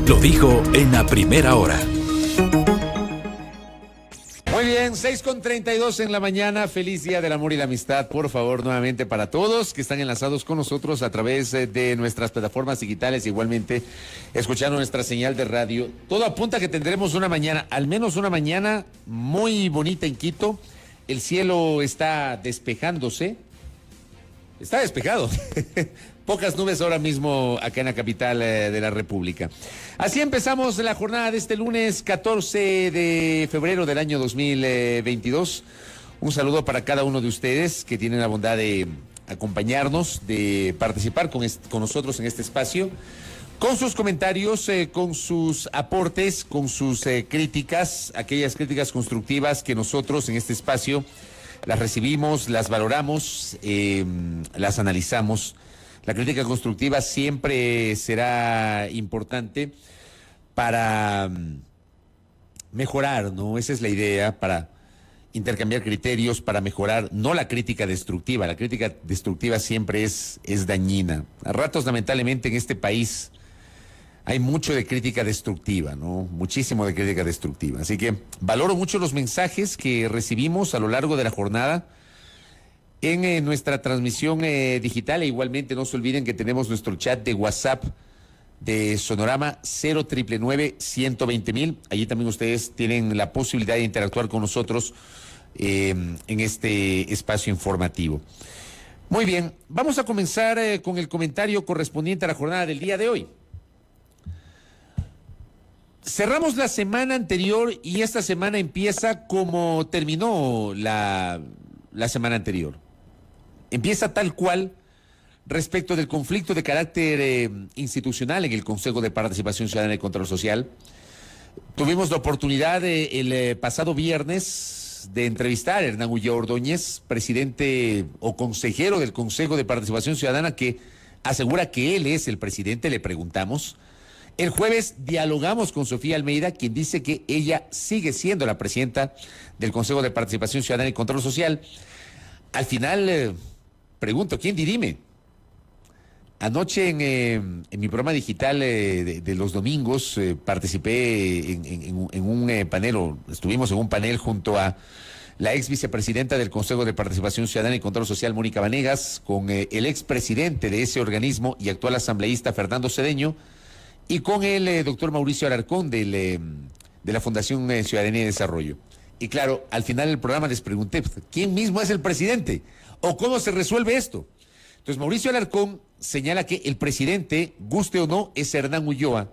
Lo dijo en la primera hora. Muy bien, 6:32 en la mañana. Feliz Día del Amor y la Amistad, por favor, nuevamente para todos que están enlazados con nosotros a través de nuestras plataformas digitales, igualmente escuchando nuestra señal de radio. Todo apunta a que tendremos una mañana, al menos una mañana muy bonita en Quito. El cielo está despejándose. Está despejado. Pocas nubes ahora mismo acá en la capital de la República. Así empezamos la jornada de este lunes 14 de febrero del año 2022. Un saludo para cada uno de ustedes que tienen la bondad de acompañarnos, de participar con nosotros en este espacio, con sus comentarios, con sus aportes, con sus críticas, aquellas críticas constructivas que nosotros en este espacio las recibimos, las valoramos, las analizamos. La crítica constructiva siempre será importante para mejorar, ¿no? Esa es la idea, para intercambiar criterios, para mejorar, no la crítica destructiva. La crítica destructiva siempre es dañina. A ratos, lamentablemente, en este país hay mucho de crítica destructiva, ¿no? Muchísimo de crítica destructiva. Así que valoro mucho los mensajes que recibimos a lo largo de la jornada en nuestra transmisión digital. E igualmente no se olviden que tenemos nuestro chat de WhatsApp de Sonorama 0999-120.000. Allí también ustedes tienen la posibilidad de interactuar con nosotros en este espacio informativo. Muy bien, vamos a comenzar con el comentario correspondiente a la jornada del día de hoy. Cerramos la semana anterior y esta semana empieza como terminó la semana anterior. Empieza tal cual respecto del conflicto de carácter institucional en el Consejo de Participación Ciudadana y Control Social. Tuvimos la oportunidad el pasado viernes de entrevistar a Hernán Ulloa Ordóñez, presidente o consejero del Consejo de Participación Ciudadana, que asegura que él es el presidente. Le preguntamos. El jueves dialogamos con Sofía Almeida, quien dice que ella sigue siendo la presidenta del Consejo de Participación Ciudadana y Control Social. Al final, pregunto, ¿quién dirime? Anoche en mi programa digital de los domingos participé en un panel, o estuvimos en un panel junto a la ex vicepresidenta del Consejo de Participación Ciudadana y Control Social, Mónica Vanegas, con el expresidente de ese organismo y actual asambleísta, Fernando Cedeño, y con el doctor Mauricio Alarcón de la Fundación Ciudadanía y Desarrollo. Y claro, al final del programa les pregunté, ¿quién mismo es el presidente? ¿O cómo se resuelve esto? Entonces Mauricio Alarcón señala que el presidente, guste o no, es Hernán Ulloa.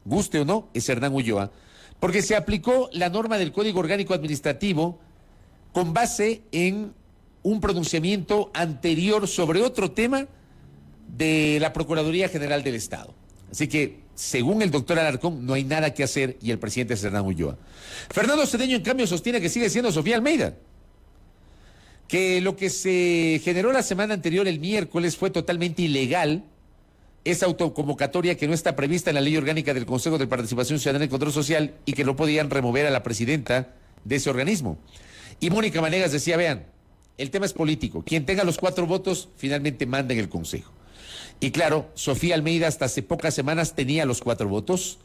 Guste o no, es Hernán Ulloa. Porque se aplicó la norma del Código Orgánico Administrativo con base en un pronunciamiento anterior sobre otro tema de la Procuraduría General del Estado. Así que, según el doctor Alarcón, no hay nada que hacer y el presidente es Hernán Ulloa. Fernando Cedeño, en cambio, sostiene que sigue siendo Sofía Almeida. Que lo que se generó la semana anterior, el miércoles, fue totalmente ilegal. Esa autoconvocatoria que no está prevista en la ley orgánica del Consejo de Participación Ciudadana y Control Social y que no podían remover a la presidenta de ese organismo. Y Mónica Vanegas decía, vean, el tema es político. Quien tenga los 4 votos finalmente manda en el Consejo. Y claro, Sofía Almeida hasta hace pocas semanas tenía los 4 votos,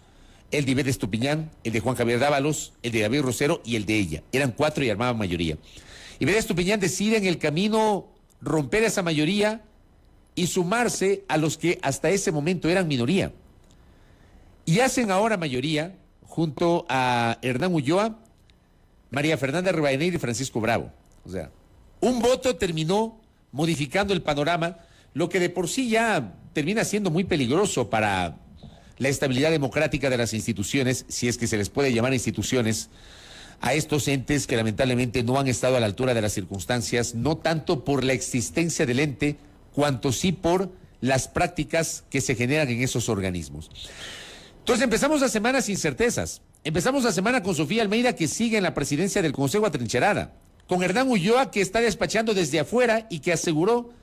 el de Ivette Estupiñán, el de Juan Javier Dávalos, el de David Rosero y el de ella. Eran 4 y armaban mayoría. Ivette Estupiñán decide en el camino romper esa mayoría y sumarse a los que hasta ese momento eran minoría. Y hacen ahora mayoría junto a Hernán Ulloa, María Fernanda Rivadeneira y Francisco Bravo. O sea, un voto terminó modificando el panorama, lo que de por sí ya termina siendo muy peligroso para la estabilidad democrática de las instituciones, si es que se les puede llamar instituciones, a estos entes que lamentablemente no han estado a la altura de las circunstancias, no tanto por la existencia del ente, cuanto sí por las prácticas que se generan en esos organismos. Entonces empezamos la semana sin certezas. Empezamos la semana con Sofía Almeida, que sigue en la presidencia del Consejo atrincherada, con Hernán Ulloa, que está despachando desde afuera y que aseguró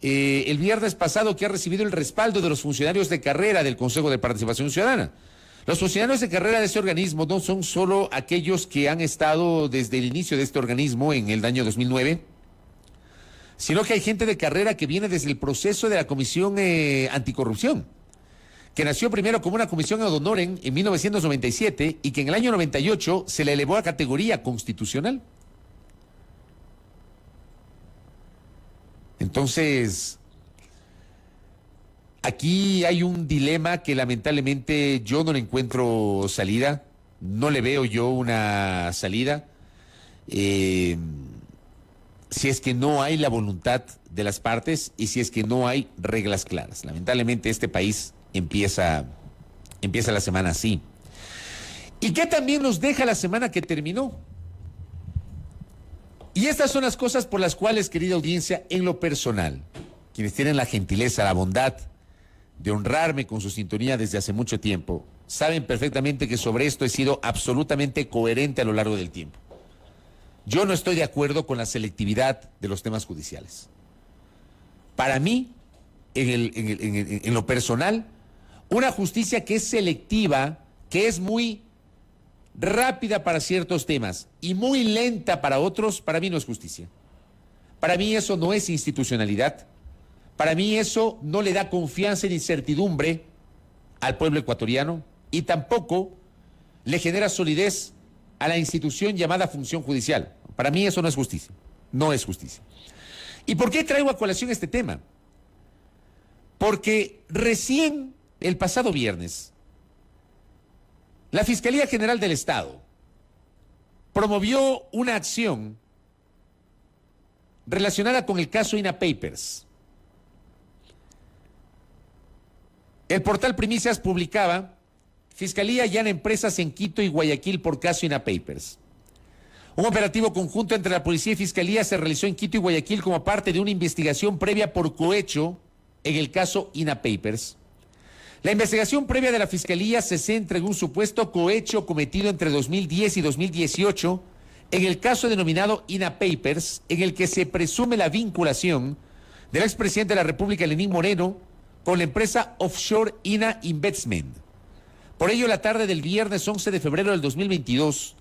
el viernes pasado que ha recibido el respaldo de los funcionarios de carrera del Consejo de Participación Ciudadana. Los funcionarios de carrera de ese organismo no son solo aquellos que han estado desde el inicio de este organismo en el año 2009, sino que hay gente de carrera que viene desde el proceso de la Comisión Anticorrupción. que nació primero como una comisión ad honorem en 1997 y que en el año 98 se le elevó a categoría constitucional. Entonces, aquí hay un dilema que lamentablemente yo no le encuentro salida, no le veo yo una salida. Si es que no hay la voluntad de las partes y si es que no hay reglas claras. Lamentablemente este país empieza la semana así. ¿Y qué también nos deja la semana que terminó? Y estas son las cosas por las cuales, querida audiencia, en lo personal, quienes tienen la gentileza, la bondad de honrarme con su sintonía desde hace mucho tiempo, saben perfectamente que sobre esto he sido absolutamente coherente a lo largo del tiempo. Yo no estoy de acuerdo con la selectividad de los temas judiciales. Para mí, en lo personal, una justicia que es selectiva, que es muy rápida para ciertos temas y muy lenta para otros, para mí no es justicia. Para mí eso no es institucionalidad. Para mí eso no le da confianza ni certidumbre al pueblo ecuatoriano y tampoco le genera solidez a la institución llamada función judicial. Para mí eso no es justicia. No es justicia. ¿Y por qué traigo a colación este tema? Porque recién el pasado viernes la Fiscalía General del Estado promovió una acción relacionada con el caso INA Papers. El portal Primicias publicaba: Fiscalía allana empresas en Quito y Guayaquil por caso INA Papers. Un operativo conjunto entre la policía y fiscalía se realizó en Quito y Guayaquil como parte de una investigación previa por cohecho en el caso INA Papers. La investigación previa de la fiscalía se centra en un supuesto cohecho cometido entre 2010 y 2018 en el caso denominado INA Papers, en el que se presume la vinculación del expresidente de la República, Lenín Moreno, con la empresa offshore INA Investment. Por ello, la tarde del viernes 11 de febrero del 2022,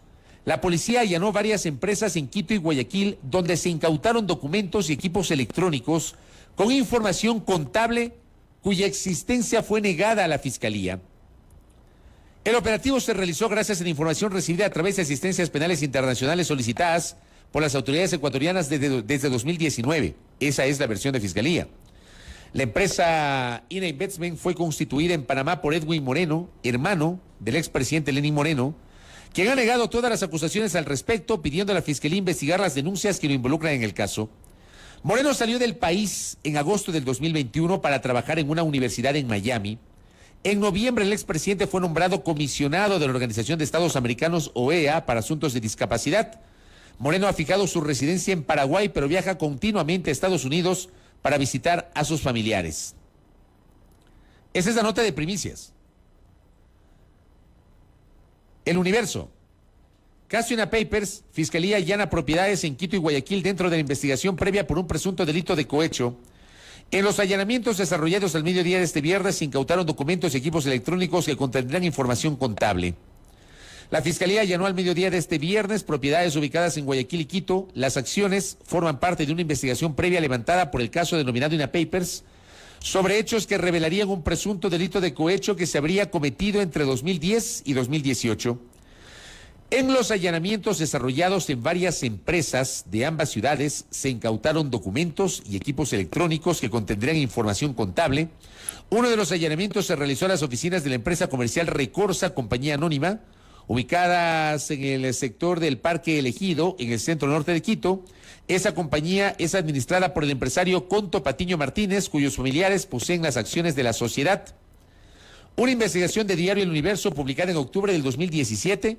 la policía allanó varias empresas en Quito y Guayaquil, donde se incautaron documentos y equipos electrónicos con información contable cuya existencia fue negada a la Fiscalía. El operativo se realizó gracias a la información recibida a través de asistencias penales internacionales solicitadas por las autoridades ecuatorianas desde 2019. Esa es la versión de Fiscalía. La empresa INA Investment fue constituida en Panamá por Edwin Moreno, hermano del expresidente Lenín Moreno, quien ha negado todas las acusaciones al respecto, pidiendo a la Fiscalía investigar las denuncias que lo involucran en el caso. Moreno salió del país en agosto del 2021 para trabajar en una universidad en Miami. En noviembre, el expresidente fue nombrado comisionado de la Organización de Estados Americanos, OEA, para asuntos de discapacidad. Moreno ha fijado su residencia en Paraguay, pero viaja continuamente a Estados Unidos para visitar a sus familiares. Esa es la nota de Primicias. El Universo. Caso INA Papers, Fiscalía allana propiedades en Quito y Guayaquil dentro de la investigación previa por un presunto delito de cohecho. En los allanamientos desarrollados al mediodía de este viernes se incautaron documentos y equipos electrónicos que contendrán información contable. La Fiscalía allanó al mediodía de este viernes propiedades ubicadas en Guayaquil y Quito. Las acciones forman parte de una investigación previa levantada por el caso denominado INA Papers sobre hechos que revelarían un presunto delito de cohecho que se habría cometido entre 2010 y 2018. En los allanamientos desarrollados en varias empresas de ambas ciudades se incautaron documentos y equipos electrónicos que contendrían información contable. Uno de los allanamientos se realizó en las oficinas de la empresa comercial Recorsa, compañía anónima, ubicadas en el sector del Parque Elegido, en el centro norte de Quito. Esa compañía es administrada por el empresario Conto Patiño Martínez, cuyos familiares poseen las acciones de la sociedad. Una investigación de Diario El Universo publicada en octubre del 2017.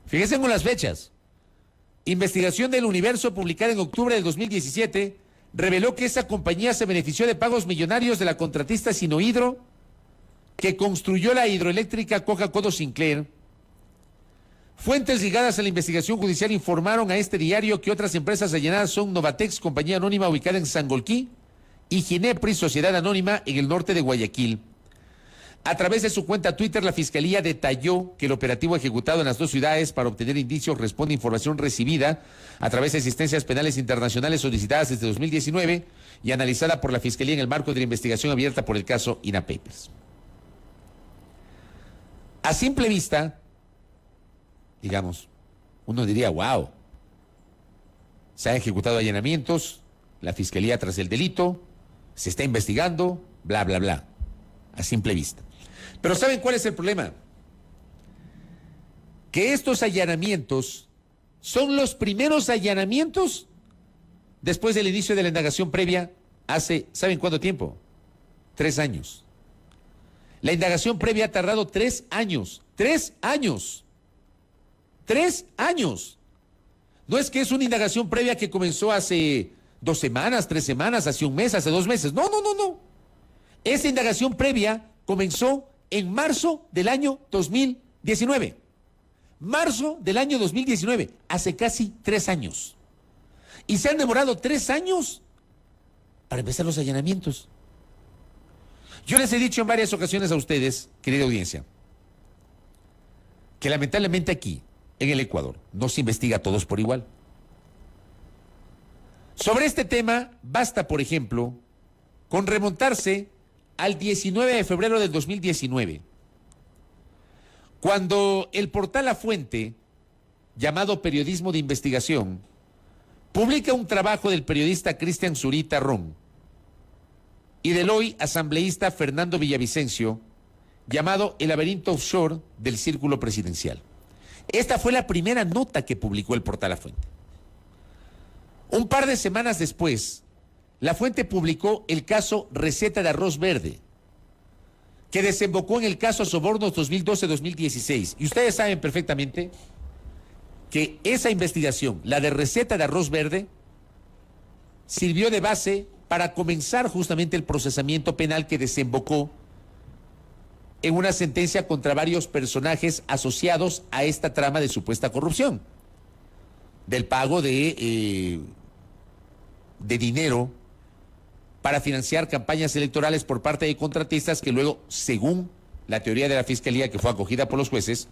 Fíjense con las fechas. Investigación del Universo publicada en octubre del 2017 reveló que esa compañía se benefició de pagos millonarios de la contratista Sinohidro, que construyó la hidroeléctrica Coca-Cola Sinclair. Fuentes ligadas a la investigación judicial informaron a este diario que otras empresas allanadas son Novatex, compañía anónima ubicada en Sangolquí, y Ginepri, sociedad anónima en el norte de Guayaquil. A través de su cuenta Twitter, la Fiscalía detalló que el operativo ejecutado en las dos ciudades para obtener indicios responde a información recibida a través de asistencias penales internacionales solicitadas desde 2019 y analizada por la Fiscalía en el marco de la investigación abierta por el caso INA Papers. A simple vista, digamos, uno diría, wow, se han ejecutado allanamientos, la fiscalía tras el delito, se está investigando, bla, bla, bla, a simple vista. Pero ¿saben cuál es el problema? Que estos allanamientos son los primeros allanamientos después del inicio de la indagación previa hace, ¿saben cuánto tiempo? 3 años. La indagación previa ha tardado 3 años. 3 años. 3 años. No es que es una indagación previa que comenzó hace 2 semanas, 3 semanas, hace 1 mes, hace 2 meses. No, no, no, no. Esa indagación previa comenzó en marzo del año 2019. Marzo del año 2019, hace casi 3 años. Y se han demorado 3 años para empezar los allanamientos. Yo les he dicho en varias ocasiones a ustedes, querida audiencia, que lamentablemente aquí, en el Ecuador, no se investiga a todos por igual. Sobre este tema, basta, por ejemplo, con remontarse al 19 de febrero del 2019, cuando el portal La Fuente, llamado Periodismo de Investigación, publica un trabajo del periodista Cristian Zurita Ron y del hoy asambleísta Fernando Villavicencio, llamado El laberinto offshore del círculo presidencial. Esta fue la primera nota que publicó el portal La Fuente. Un par de semanas después, La Fuente publicó el caso Receta de Arroz Verde, que desembocó en el caso Sobornos 2012-2016. Y ustedes saben perfectamente que esa investigación, la de Receta de Arroz Verde, sirvió de base para comenzar justamente el procesamiento penal que desembocó en una sentencia contra varios personajes asociados a esta trama de supuesta corrupción, del pago de dinero para financiar campañas electorales por parte de contratistas que luego, según la teoría de la Fiscalía que fue acogida por los jueces,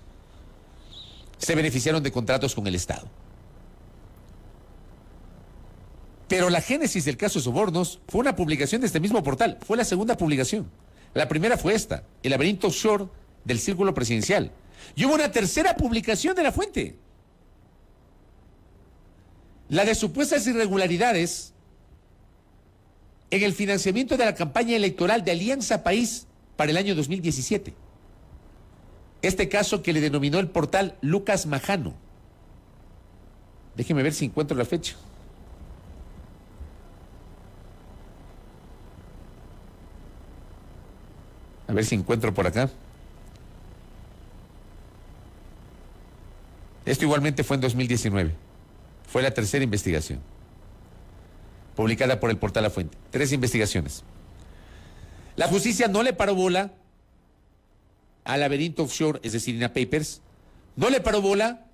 se beneficiaron de contratos con el Estado. Pero la génesis del caso Sobornos fue una publicación de este mismo portal, fue la segunda publicación. La primera fue esta, El laberinto offshore del círculo presidencial. Y hubo una tercera publicación de La Fuente, la de supuestas irregularidades en el financiamiento de la campaña electoral de Alianza País para el año 2017. Este caso que le denominó el portal Lucas Majano. Déjeme ver si encuentro la fecha. A ver si encuentro por acá. Esto igualmente fue en 2019. Fue la tercera investigación, publicada por el portal La Fuente. 3 investigaciones. La justicia no le paró bola al laberinto offshore, es decir, INA Papers. No le paró bola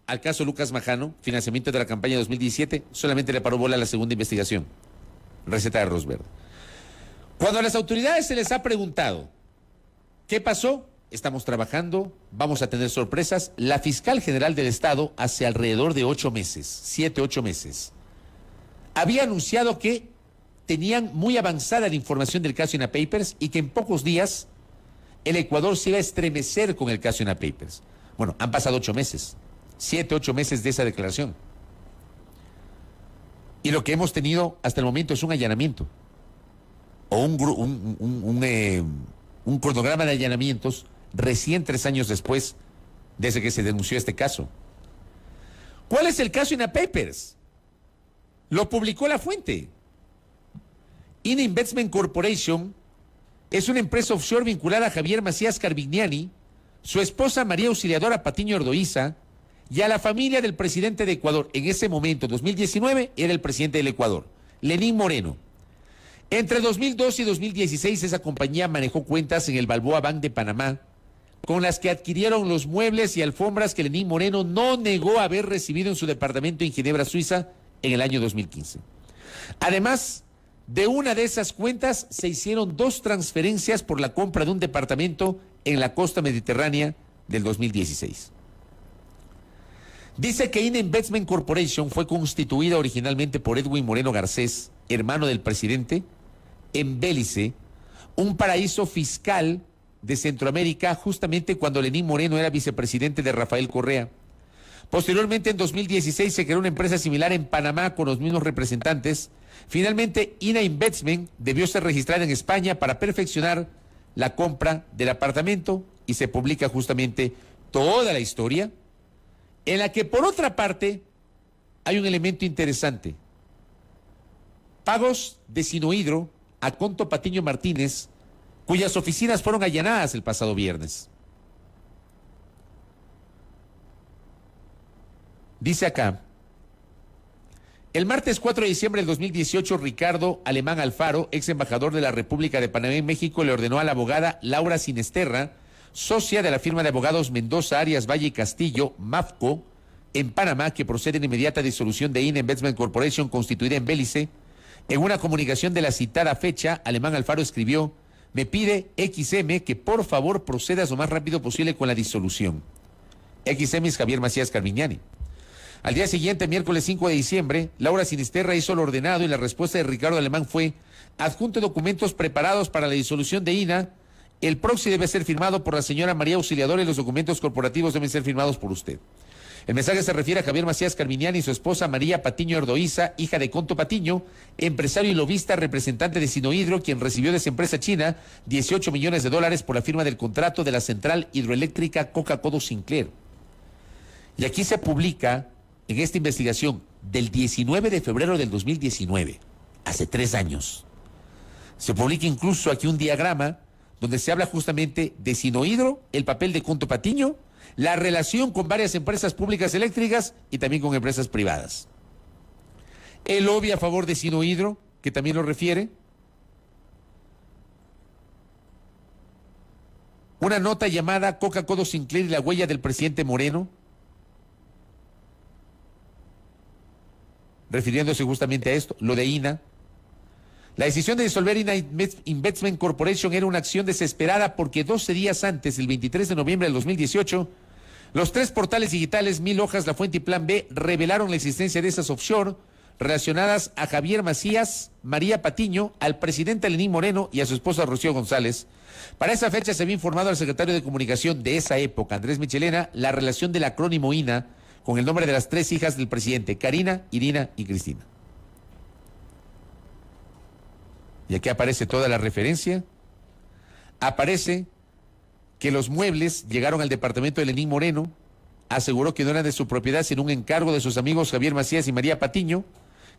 al caso Lucas Majano, financiamiento de la campaña 2017. Solamente le paró bola a la segunda investigación, Receta de Arroz Verde. Cuando a las autoridades se les ha preguntado ¿qué pasó? Estamos trabajando, vamos a tener sorpresas. La fiscal general del Estado, hace alrededor de 8 meses, 7, 8 meses, había anunciado que tenían muy avanzada la información del caso INA Papers y que en pocos días el Ecuador se iba a estremecer con el caso INA Papers. Bueno, han pasado 8 meses, 7, 8 meses de esa declaración. Y lo que hemos tenido hasta el momento es un allanamiento o un cronograma de allanamientos recién 3 años después desde que se denunció este caso. ¿Cuál es el caso INA Papers? Lo publicó La Fuente. INA Investment Corporation es una empresa offshore vinculada a Javier Macías Carvignani, su esposa María Auxiliadora Patiño Ordoiza y a la familia del presidente de Ecuador. En ese momento, 2019, era el presidente del Ecuador, Lenín Moreno. Entre 2012 y 2016, esa compañía manejó cuentas en el Balboa Bank de Panamá, con las que adquirieron los muebles y alfombras que Lenín Moreno no negó haber recibido en su departamento en Ginebra, Suiza, en el año 2015. Además, de una de esas cuentas se hicieron 2 transferencias por la compra de un departamento en la costa mediterránea del 2016. Dice que INA Investment Corporation fue constituida originalmente por Edwin Moreno Garcés, hermano del presidente, en Bélice, un paraíso fiscal de Centroamérica justamente cuando Lenín Moreno era vicepresidente de Rafael Correa. Posteriormente, en 2016, se creó una empresa similar en Panamá con los mismos representantes. Finalmente, INA Investment debió ser registrada en España para perfeccionar la compra del apartamento y se publica justamente toda la historia, en la que, por otra parte, hay un elemento interesante. Pagos de Sinohidro a Conto Patiño Martínez, cuyas oficinas fueron allanadas el pasado viernes. Dice acá, el martes 4 de diciembre del 2018, Ricardo Alemán Alfaro, ex embajador de la República de Panamá en México, le ordenó a la abogada Laura Sinesterra, socia de la firma de abogados Mendoza, Arias, Valle y Castillo, MAFCO, en Panamá, que procede en inmediata disolución de INA Investment Corporation constituida en Bélice. En una comunicación de la citada fecha, Alemán Alfaro escribió, me pide XM que por favor procedas lo más rápido posible con la disolución. XM es Javier Macías Carmignani. Al día siguiente, miércoles 5 de diciembre, Laura Sinisterra hizo lo ordenado y la respuesta de Ricardo Alemán fue, adjunte documentos preparados para la disolución de INA, el proxy debe ser firmado por la señora María Auxiliadora y los documentos corporativos deben ser firmados por usted. El mensaje se refiere a Javier Macías Carmignani y su esposa María Patiño Erdoiza, hija de Conto Patiño, empresario y lobista representante de Sinohidro, quien recibió de esa empresa china $18 millones por la firma del contrato de la central hidroeléctrica Coca-Codo Sinclair. Y aquí se publica en esta investigación del 19 de febrero del 2019, hace 3 años. Se publica incluso aquí un diagrama donde se habla justamente de Sinohidro, el papel de Conto Patiño, la relación con varias empresas públicas eléctricas y también con empresas privadas. El lobby a favor de Sinohidro, que también lo refiere. Una nota llamada Coca-Codo Sinclair y la huella del presidente Moreno, refiriéndose justamente a esto, lo de INA. La decisión de disolver INA Investment Corporation era una acción desesperada porque 12 días antes, el 23 de noviembre del 2018, los 3 portales digitales, 1000 Hojas, La Fuente y Plan B, revelaron la existencia de esas offshore relacionadas a Javier Macías, María Patiño, al presidente Lenín Moreno y a su esposa Rocío González. Para esa fecha se había informado al secretario de Comunicación de esa época, Andrés Michelena, la relación del acrónimo INA con el nombre de las 3 hijas del presidente, Karina, Irina y Cristina. Y aquí aparece toda la referencia. Aparece que los muebles llegaron al departamento de Lenín Moreno, aseguró que no eran de su propiedad, sino un encargo de sus amigos Javier Macías y María Patiño,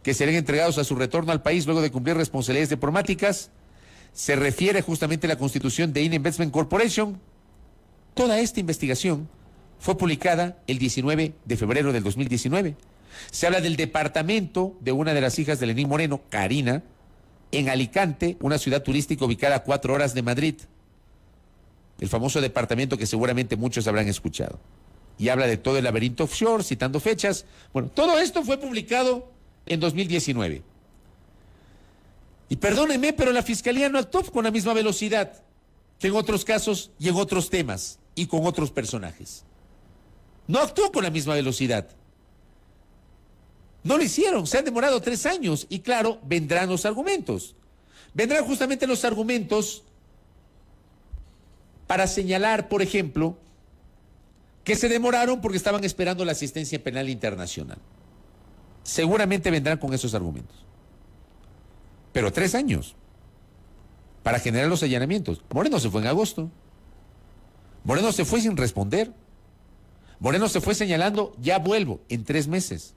que serían entregados a su retorno al país luego de cumplir responsabilidades diplomáticas. Se refiere justamente a la constitución de INA Investment Corporation. Toda esta investigación fue publicada el 19 de febrero del 2019. Se habla del departamento de una de las hijas de Lenín Moreno, Karina, en Alicante, una ciudad turística ubicada a 4 horas de Madrid. El famoso departamento que seguramente muchos habrán escuchado. Y habla de todo el laberinto offshore, citando fechas. Bueno, todo esto fue publicado en 2019. Y perdónenme, pero la Fiscalía no actuó con la misma velocidad que en otros casos y en otros temas y con otros personajes. No actuó con la misma velocidad. No lo hicieron, se han demorado 3 años y claro, vendrán los argumentos. Vendrán justamente los argumentos para señalar, por ejemplo, que se demoraron porque estaban esperando la asistencia penal internacional. Seguramente vendrán con esos argumentos. Pero 3 años para generar los allanamientos. Moreno se fue en agosto. Moreno se fue sin responder. Moreno se fue señalando, ya vuelvo en 3 meses.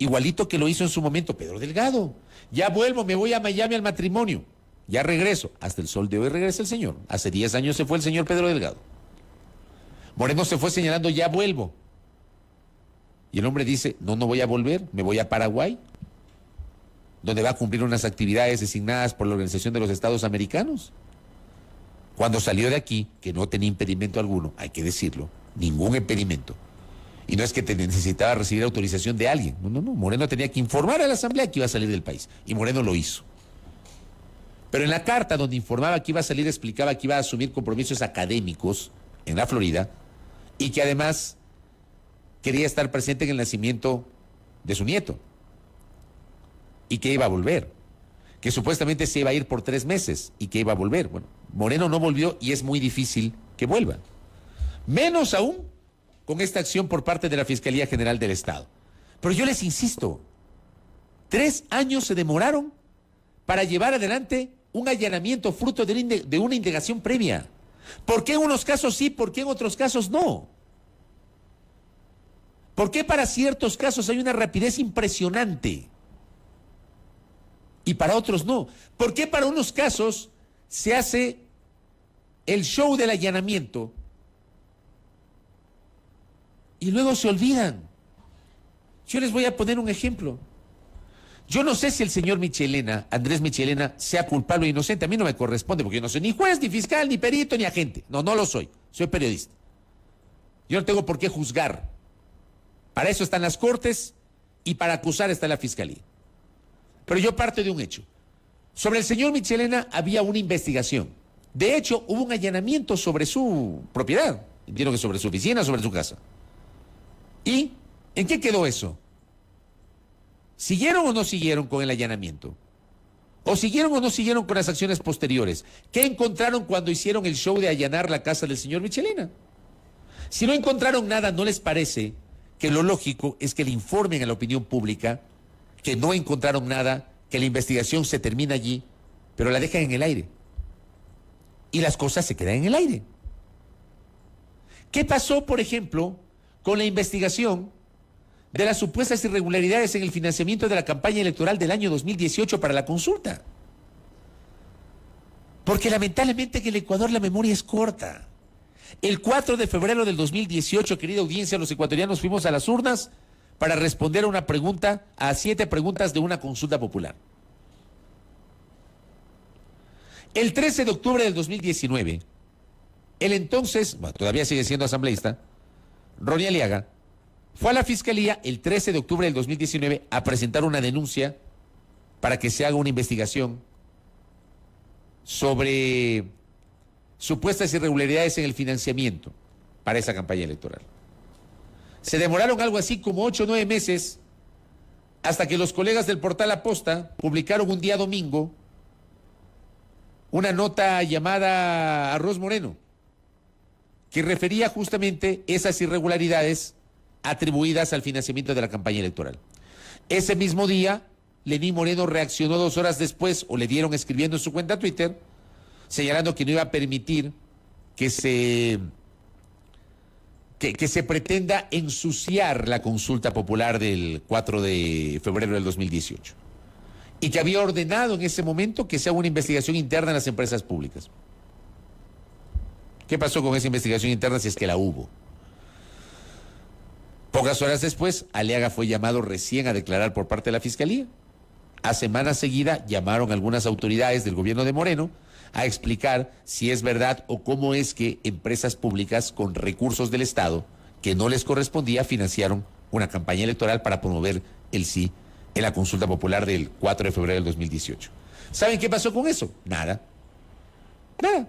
Igualito que lo hizo en su momento Pedro Delgado. Ya vuelvo, me voy a Miami al matrimonio. Ya regreso. Hasta el sol de hoy regresa el señor. Hace 10 años se fue el señor Pedro Delgado. Moreno se fue señalando, ya vuelvo. Y el hombre dice, no voy a volver, me voy a Paraguay, donde va a cumplir unas actividades designadas por la Organización de los Estados Americanos. Cuando salió de aquí, que no tenía impedimento alguno, hay que decirlo, ningún impedimento. Y no es que necesitaba recibir autorización de alguien. No. Moreno tenía que informar a la Asamblea que iba a salir del país. Y Moreno lo hizo. Pero en la carta donde informaba que iba a salir, explicaba que iba a asumir compromisos académicos en la Florida y que además quería estar presente en el nacimiento de su nieto. Y que iba a volver. Que supuestamente se iba a ir por 3 meses y que iba a volver. Bueno, Moreno no volvió y es muy difícil que vuelva. Menos aún con esta acción por parte de la Fiscalía General del Estado. Pero yo les insisto, 3 años se demoraron para llevar adelante un allanamiento fruto de una indagación previa. ¿Por qué en unos casos sí, por qué en otros casos no? ¿Por qué para ciertos casos hay una rapidez impresionante y para otros no? ¿Por qué para unos casos se hace el show del allanamiento y luego se olvidan? Yo les voy a poner un ejemplo. Yo no sé si el señor Michelena, Andrés Michelena, sea culpable o inocente. A mí no me corresponde porque yo no soy ni juez, ni fiscal, ni perito, ni agente. No, no lo soy. Soy periodista. Yo no tengo por qué juzgar. Para eso están las cortes y para acusar está la fiscalía. Pero yo parto de un hecho. Sobre el señor Michelena había una investigación. De hecho, hubo un allanamiento sobre su propiedad. Entiendo que sobre su oficina, sobre su casa. ¿Y en qué quedó eso? ¿Siguieron o no siguieron con el allanamiento? ¿O siguieron o no siguieron con las acciones posteriores? ¿Qué encontraron cuando hicieron el show de allanar la casa del señor Michelena? Si no encontraron nada, ¿no les parece que lo lógico es que le informen a la opinión pública que no encontraron nada, que la investigación se termina allí, pero la dejan en el aire? Y las cosas se quedan en el aire. ¿Qué pasó, por ejemplo, con la investigación de las supuestas irregularidades en el financiamiento de la campaña electoral del año 2018 para la consulta? Porque lamentablemente en el Ecuador la memoria es corta. El 4 de febrero del 2018, querida audiencia, los ecuatorianos fuimos a las urnas para responder a una pregunta, a 7 preguntas de una consulta popular. El 13 de octubre del 2019, el entonces, bueno, todavía sigue siendo asambleísta, Ronnie Aliaga, fue a la Fiscalía el 13 de octubre del 2019 a presentar una denuncia para que se haga una investigación sobre supuestas irregularidades en el financiamiento para esa campaña electoral. Se demoraron algo así como 8 o 9 meses hasta que los colegas del portal Aposta publicaron un día domingo una nota llamada Arroz Moreno que refería justamente esas irregularidades atribuidas al financiamiento de la campaña electoral. Ese mismo día, Lenín Moreno reaccionó 2 horas después, o le dieron escribiendo en su cuenta Twitter, señalando que no iba a permitir que se pretenda ensuciar la consulta popular del 4 de febrero del 2018. Y que había ordenado en ese momento que se haga una investigación interna en las empresas públicas. ¿Qué pasó con esa investigación interna si es que la hubo? Pocas horas después, Aliaga fue llamado recién a declarar por parte de la Fiscalía. A semana seguida llamaron algunas autoridades del gobierno de Moreno a explicar si es verdad o cómo es que empresas públicas con recursos del Estado que no les correspondía financiaron una campaña electoral para promover el sí en la consulta popular del 4 de febrero del 2018. ¿Saben qué pasó con eso? Nada. Nada.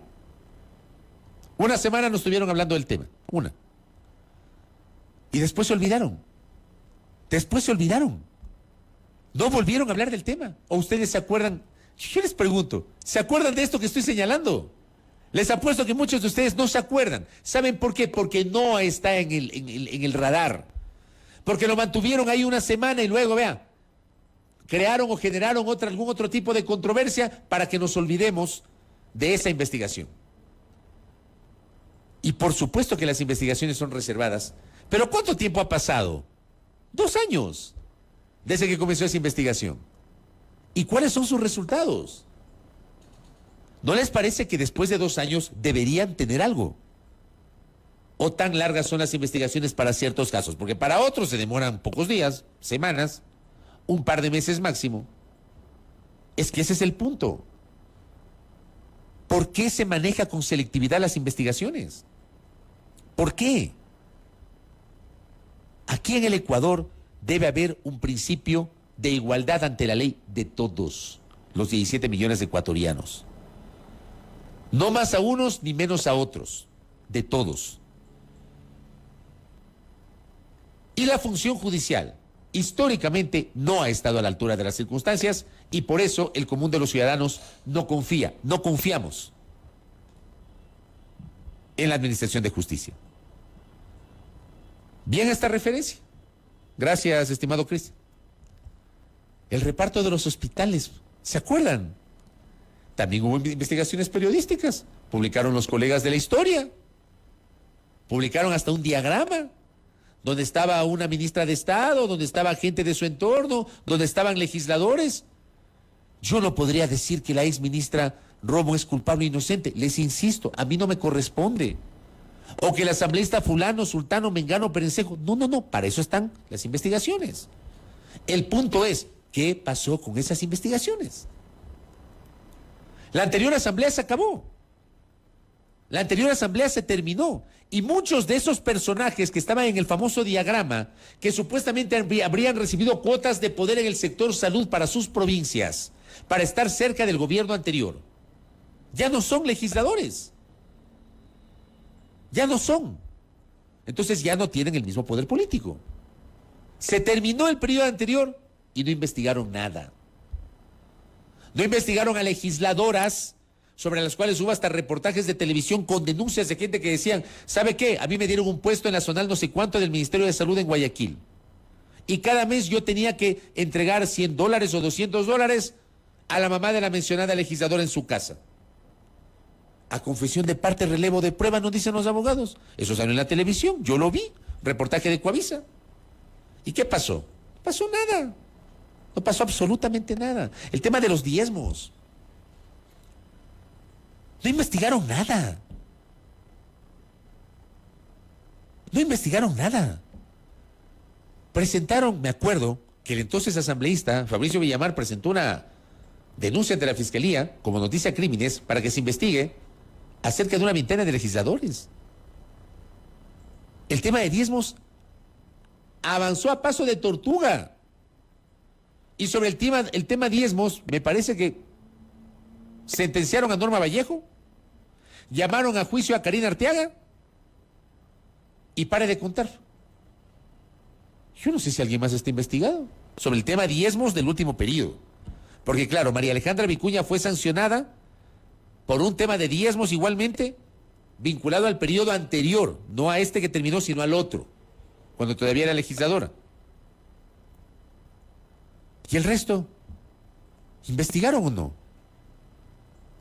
Una semana nos estuvieron hablando del tema. Una. Y después se olvidaron. Después se olvidaron. No volvieron a hablar del tema. ¿O ustedes se acuerdan? Yo les pregunto, ¿se acuerdan de esto que estoy señalando? Les apuesto que muchos de ustedes no se acuerdan. ¿Saben por qué? Porque no está en el radar. Porque lo mantuvieron ahí una semana y luego, vea, crearon o generaron algún otro tipo de controversia para que nos olvidemos de esa investigación. Y por supuesto que las investigaciones son reservadas. ¿Pero cuánto tiempo ha pasado? 2 años desde que comenzó esa investigación. ¿Y cuáles son sus resultados? ¿No les parece que después de 2 años deberían tener algo? ¿O tan largas son las investigaciones para ciertos casos? Porque para otros se demoran pocos días, semanas, un par de meses máximo. Es que ese es el punto. ¿Por qué se maneja con selectividad las investigaciones? ¿Por qué? Aquí en el Ecuador debe haber un principio de igualdad ante la ley de todos los 17 millones de ecuatorianos. No más a unos ni menos a otros, de todos. Y la función judicial históricamente no ha estado a la altura de las circunstancias y por eso el común de los ciudadanos no confía, no confiamos en la Administración de Justicia. Bien esta referencia. Gracias, estimado Cristian. El reparto de los hospitales, ¿se acuerdan? También hubo investigaciones periodísticas. Publicaron los colegas de la historia. Publicaron hasta un diagrama donde estaba una ministra de Estado, donde estaba gente de su entorno, donde estaban legisladores. Yo no podría decir que la ex ministra Romo es culpable o inocente. Les insisto, a mí no me corresponde. O que el asambleísta fulano, sultano, mengano, perencejo. No. Para eso están las investigaciones. El punto es, ¿qué pasó con esas investigaciones? La anterior asamblea se acabó. La anterior asamblea se terminó. Y muchos de esos personajes que estaban en el famoso diagrama, que supuestamente habrían recibido cuotas de poder en el sector salud para sus provincias, para estar cerca del gobierno anterior, ya no son legisladores. Ya no son. Entonces ya no tienen el mismo poder político. Se terminó el periodo anterior y no investigaron nada. No investigaron a legisladoras sobre las cuales hubo hasta reportajes de televisión con denuncias de gente que decían, ¿sabe qué? A mí me dieron un puesto en la zonal no sé cuánto del Ministerio de Salud en Guayaquil. Y cada mes yo tenía que entregar $100 o $200 a la mamá de la mencionada legisladora en su casa. A confesión de parte, relevo de prueba, nos dicen los abogados. Eso salió en la televisión, yo lo vi, reportaje de Coavisa. ¿Y qué pasó? No pasó nada. No pasó absolutamente nada. El tema de los diezmos. No investigaron nada. No investigaron nada. Presentaron, me acuerdo, que el entonces asambleísta, Fabricio Villamar, presentó una denuncia ante la Fiscalía, como noticia crímenes, para que se investigue acerca de una veintena de legisladores. El tema de diezmos avanzó a paso de tortuga. Y sobre el tema diezmos, me parece que sentenciaron a Norma Vallejo, llamaron a juicio a Karina Arteaga y pare de contar. Yo no sé si alguien más está investigado sobre el tema diezmos del último periodo. Porque claro, María Alejandra Vicuña fue sancionada por un tema de diezmos igualmente vinculado al periodo anterior, no a este que terminó, sino al otro, cuando todavía era legisladora. ¿Y el resto? ¿Investigaron o no?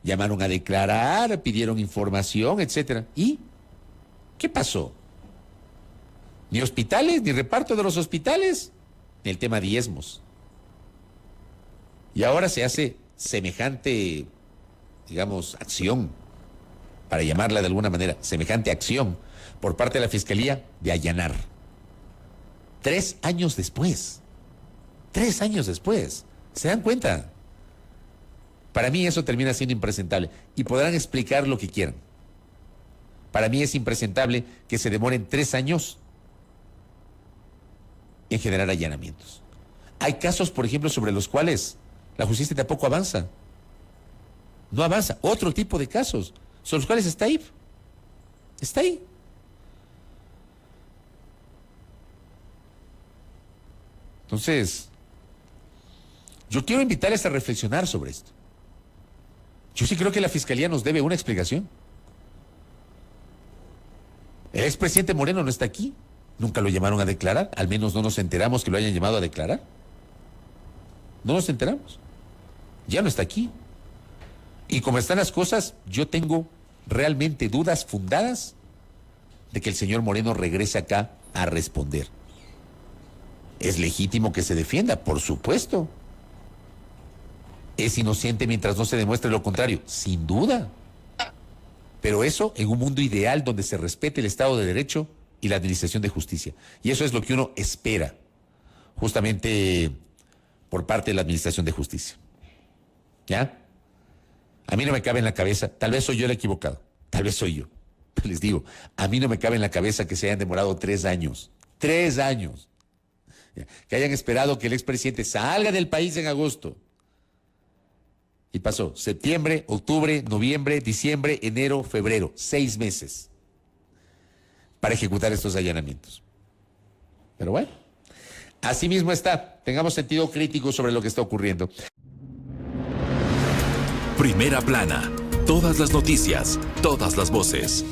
Llamaron a declarar, pidieron información, etcétera. ¿Y qué pasó? Ni hospitales, ni reparto de los hospitales, ni el tema diezmos. Y ahora se hace semejante, digamos, acción, para llamarla de alguna manera, semejante acción por parte de la Fiscalía de allanar. 3 años después. 3 años después. ¿Se dan cuenta? Para mí eso termina siendo impresentable. Y podrán explicar lo que quieran. Para mí es impresentable que se demoren 3 años en generar allanamientos. Hay casos, por ejemplo, sobre los cuales la justicia tampoco avanza. No avanza. Otro tipo de casos sobre los cuales está ahí. Está ahí. Entonces, yo quiero invitarles a reflexionar sobre esto. Yo sí creo que la Fiscalía nos debe una explicación. El expresidente Moreno no está aquí. Nunca lo llamaron a declarar. Al menos no nos enteramos que lo hayan llamado a declarar. No nos enteramos. Ya no está aquí. Y como están las cosas, yo tengo realmente dudas fundadas de que el señor Moreno regrese acá a responder. Es legítimo que se defienda, por supuesto. Es inocente mientras no se demuestre lo contrario, sin duda. Pero eso en un mundo ideal donde se respete el Estado de Derecho y la administración de justicia. Y eso es lo que uno espera, justamente por parte de la administración de justicia. ¿Ya? A mí no me cabe en la cabeza, tal vez soy yo el equivocado, tal vez soy yo. Les digo, a mí no me cabe en la cabeza que se hayan demorado 3 años. 3 años. Que hayan esperado que el expresidente salga del país en agosto. Y pasó septiembre, octubre, noviembre, diciembre, enero, febrero. 6 meses para ejecutar estos allanamientos. Pero bueno, así mismo está. Tengamos sentido crítico sobre lo que está ocurriendo. Primera plana. Todas las noticias, todas las voces.